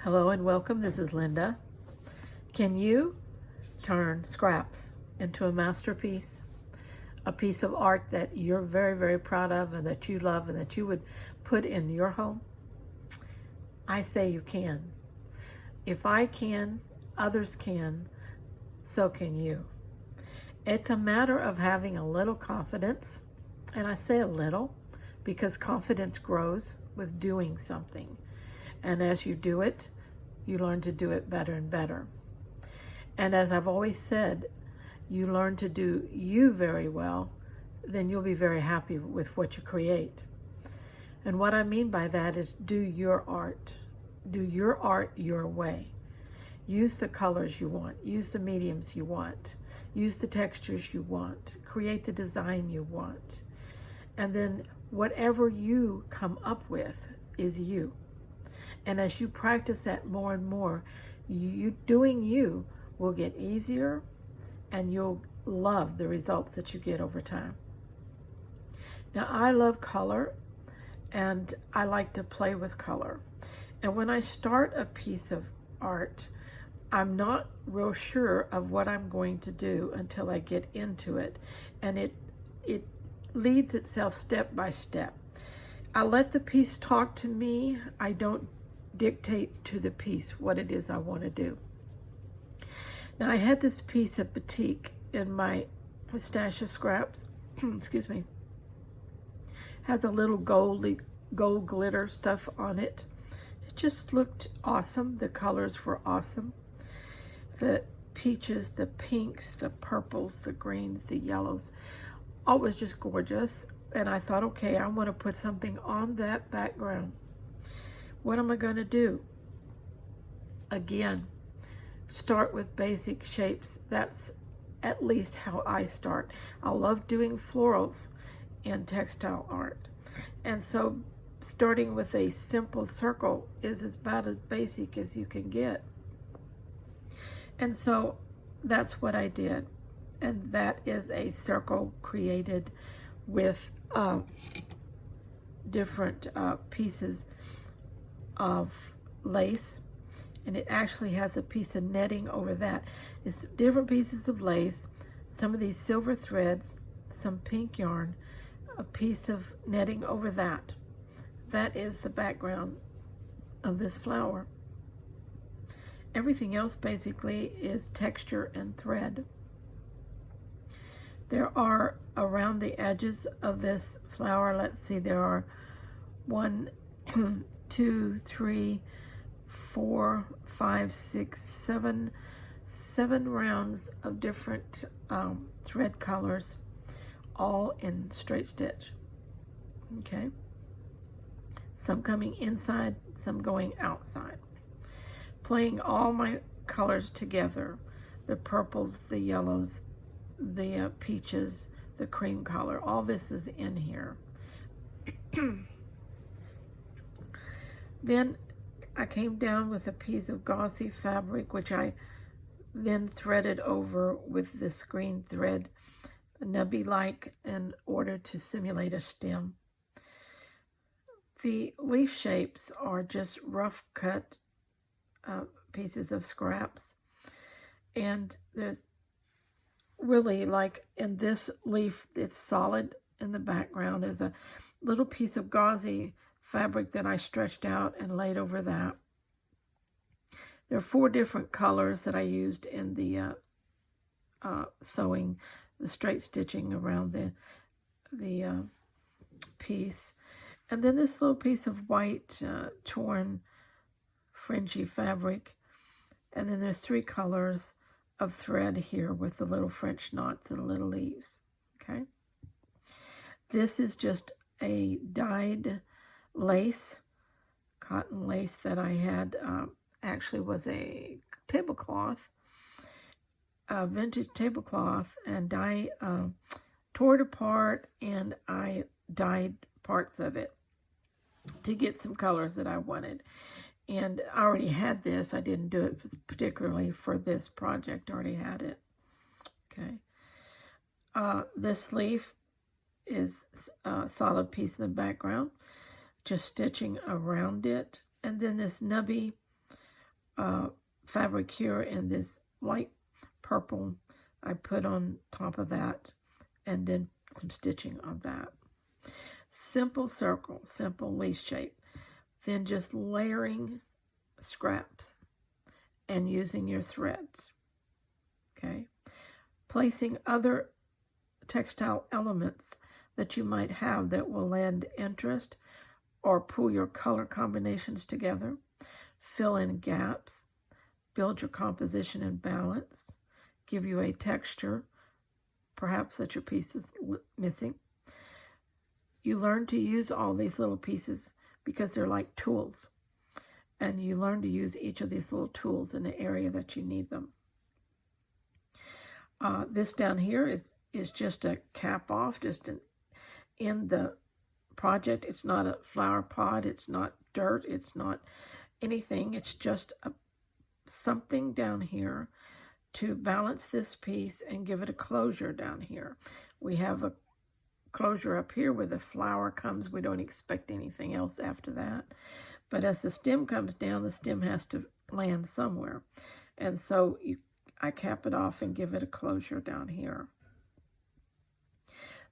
Hello and welcome. This is Lynda. Can you turn scraps into a masterpiece? A piece of art that you're very, very proud of and that you love and that you would put in your home? I say you can. If I can, others can, so can you. It's a matter of having a little confidence, and I say a little because confidence grows with doing something. And as you do it, you learn to do it better and better. And as I've always said, you learn to do you very well, then you'll be very happy with what you create. And what I mean by that is do your art. Do your art your way. Use the colors you want. Use the mediums you want. Use the textures you want. Create the design you want. And then whatever you come up with is you. And as you practice that more and more, doing you will get easier and you'll love the results that you get over time. Now, I love color and I like to play with color. And when I start a piece of art, I'm not real sure of what I'm going to do until I get into it. And it leads itself step by step. I let the piece talk to me. I don't dictate to the piece what it is I want to do. Now, I had this piece of batik in my stash of scraps. Excuse me. Has a little gold glitter stuff on it. It just looked awesome. The colors were awesome. The peaches, the pinks, the purples, the greens, the yellows. All was just gorgeous. And I thought, okay, I want to put something on that background. What am I going to do? Again, start with basic shapes. That's at least how I start. I love doing florals in textile art. And so starting with a simple circle is about as basic as you can get. And so that's what I did. And that is a circle created with different pieces of lace, and it actually has a piece of netting over that. It's different pieces of lace, some of these silver threads, some pink yarn, a piece of netting over that. That is the background of this flower. Everything else basically is texture and thread. There are around the edges of this flower, let's see, there are 1, 2, 3, 4, 5, 6, 7 rounds of different thread colors, all in straight stitch. Okay, some coming inside, some going outside. Playing all my colors together, the purples, the yellows, the peaches, the cream color, all this is in here. Then I came down with a piece of gauzy fabric, which I then threaded over with this green thread, nubby-like, in order to simulate a stem. The leaf shapes are just rough cut pieces of scraps. And there's really, like in this leaf, it's solid in the background, is a little piece of gauzy fabric that I stretched out and laid over that. There are 4 different colors that I used in the sewing, the straight stitching around the piece. And then this little piece of white torn fringy fabric. And then there's 3 colors of thread here with the little French knots and little leaves. Okay. This is just a dyed lace, cotton lace that I had, actually was a tablecloth, a vintage tablecloth, and I tore it apart and I dyed parts of it to get some colors that I wanted. And I already had this. I didn't do it particularly for this project. I already had it. Okay. This leaf is a solid piece in the background, just stitching around it. And then this nubby fabric here in this light purple. I put on top of that, and then some stitching on that. Simple circle, simple leaf shape. Then just layering scraps and using your threads. Okay. Placing other textile elements that you might have that will lend interest or pull your color combinations together. Fill in gaps. Build your composition and balance. Give you a texture, perhaps that your piece is missing. You learn to use all these little pieces because they're like tools. And you learn to use each of these little tools in the area that you need them. This down here is just a cap off, just in the project. It's not a flower pot. It's not dirt. It's not anything. It's just something down here to balance this piece and give it a closure down here. We have a closure up here where the flower comes. We don't expect anything else after that. But as the stem comes down, the stem has to land somewhere. And so I cap it off and give it a closure down here.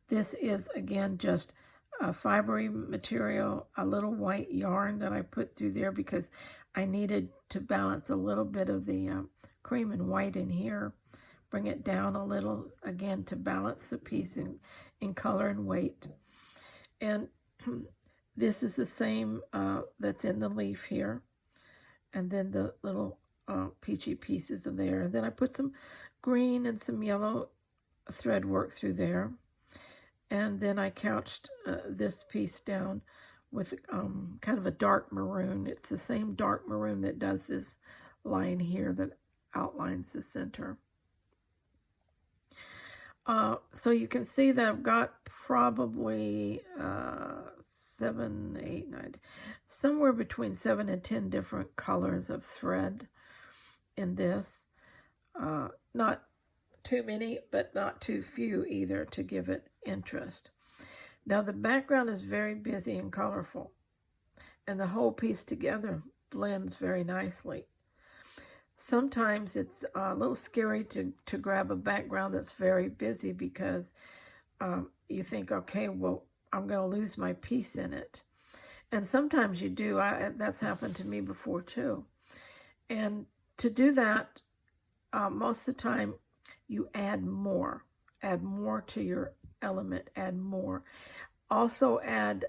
This is, again, just a fibery material, a little white yarn that I put through there because I needed to balance a little bit of the cream and white in here. Bring it down a little, again, to balance the piece in color and weight. And this is the same that's in the leaf here. And then the little peachy pieces are there. And then I put some green and some yellow thread work through there. And then I couched this piece down with kind of a dark maroon. It's the same dark maroon that does this line here that outlines the center. So you can see that I've got probably 7, 8, 9, somewhere between 7 and 10 different colors of thread in this. Not too many, but not too few either to give it interest. Now the background is very busy and colorful, and the whole piece together blends very nicely. Sometimes it's a little scary to grab a background that's very busy because you think, okay, well, I'm going to lose my piece in it. And sometimes you do. That's happened to me before too. And to do that, most of the time, you add more to your element, add more. Also add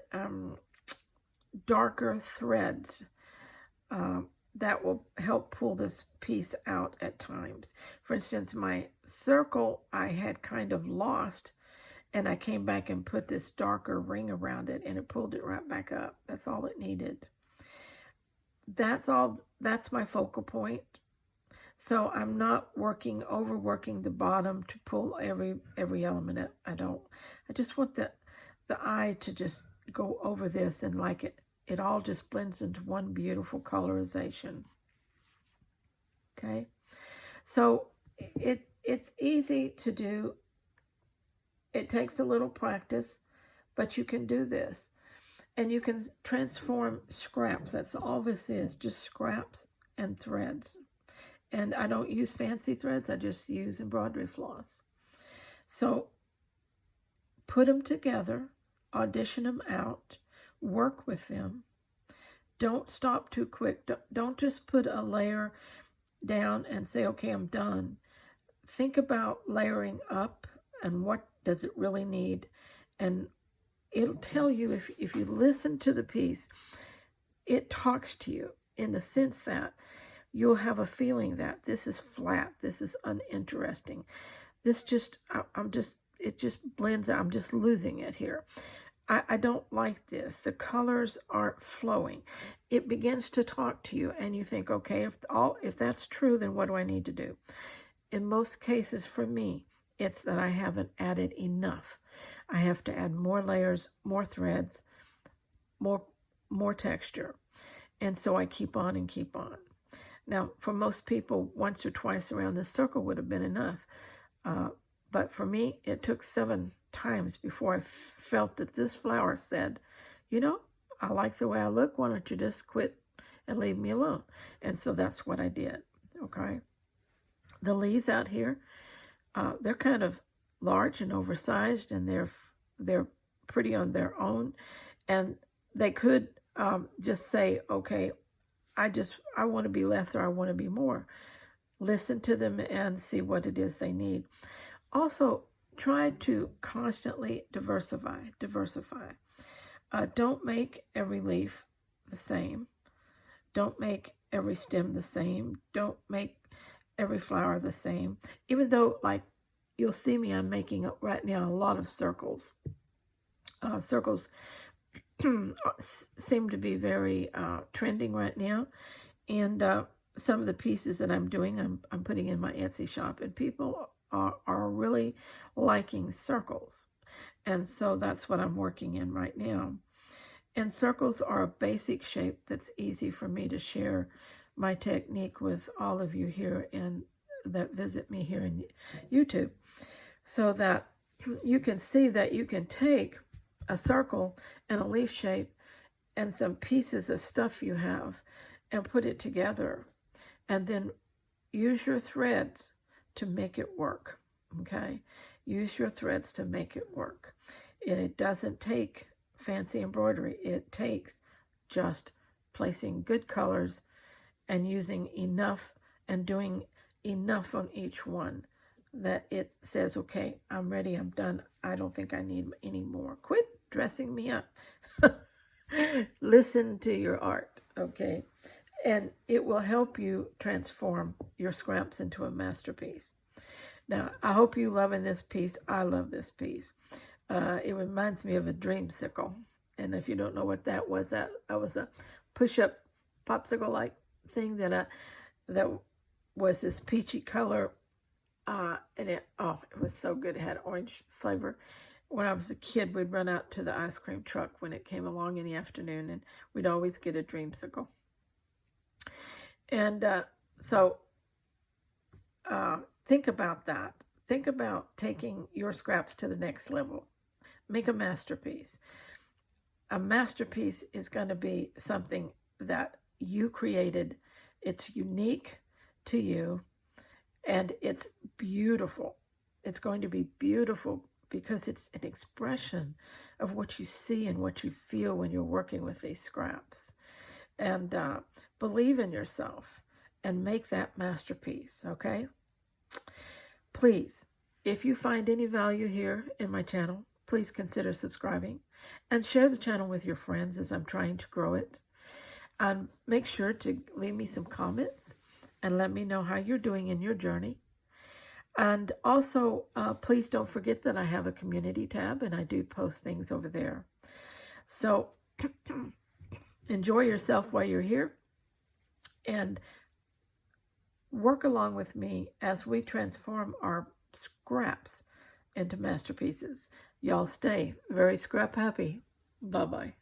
darker threads that will help pull this piece out at times. For instance, my circle I had kind of lost, and I came back and put this darker ring around it, and it pulled it right back up. That's all it needed. That's all. That's my focal point. So I'm not overworking the bottom to pull every element up. I just want the eye to just go over this and like it all just blends into one beautiful colorization. Okay, so it's easy to do. It takes a little practice, but you can do this. And you can transform scraps. That's all this is, just scraps and threads. And I don't use fancy threads. I just use embroidery floss. So put them together, audition them out, work with them. Don't stop too quick. Don't just put a layer down and say, okay, I'm done. Think about layering up and what does it really need. And it'll tell you, if you listen to the piece, it talks to you in the sense that you'll have a feeling that this is flat, this is uninteresting. This just, it just blends out. I'm just losing it here. I don't like this. The colors aren't flowing. It begins to talk to you, and you think, okay, if that's true, then what do I need to do? In most cases, for me, it's that I haven't added enough. I have to add more layers, more threads, more texture. And so I keep on and keep on. Now, for most people, once or twice around this circle would have been enough. But for me, it took 7 times before I felt that this flower said, you know, I like the way I look. Why don't you just quit and leave me alone. And so that's what I did, okay? The leaves out here, they're kind of large and oversized, and they're pretty on their own. And they could just say, okay, I want to be less or I want to be more. Listen to them and see what it is they need. Also, try to constantly diversify. Don't make every leaf the same. Don't make every stem the same. Don't make every flower the same. Even though, like, you'll see me, I'm making right now a lot of circles. Circles seem to be very trending right now. And some of the pieces that I'm doing, I'm putting in my Etsy shop. And people are really liking circles. And so that's what I'm working in right now. And circles are a basic shape that's easy for me to share my technique with all of you here and that visit me here in YouTube, so that you can see that you can take a circle and a leaf shape and some pieces of stuff you have and put it together, and then use your threads to make it work, okay? Use your threads to make it work. And it doesn't take fancy embroidery. It takes just placing good colors and using enough and doing enough on each one that it says, okay, I'm ready, I'm done. I don't think I need any more. Quit dressing me up. Listen to your art, okay? And it will help you transform your scraps into a masterpiece. Now, I hope you loving this piece. I love this piece. It reminds me of a dreamsicle. And if you don't know what that was a push-up popsicle-like thing that was this peachy color. And it was so good. It had orange flavor. When I was a kid, we'd run out to the ice cream truck when it came along in the afternoon, and we'd always get a dreamsicle. And so think about that. Think about taking your scraps to the next level. Make a masterpiece. A masterpiece is going to be something that you created. It's unique to you, and it's beautiful. It's going to be beautiful because it's an expression of what you see and what you feel when you're working with these scraps. And believe in yourself and make that masterpiece, okay? Please, if you find any value here in my channel, please consider subscribing and share the channel with your friends as I'm trying to grow it. And make sure to leave me some comments and let me know how you're doing in your journey. And also, please don't forget that I have a community tab, and I do post things over there. So enjoy yourself while you're here, and work along with me as we transform our scraps into masterpieces. Y'all stay very scrap happy. Bye-bye.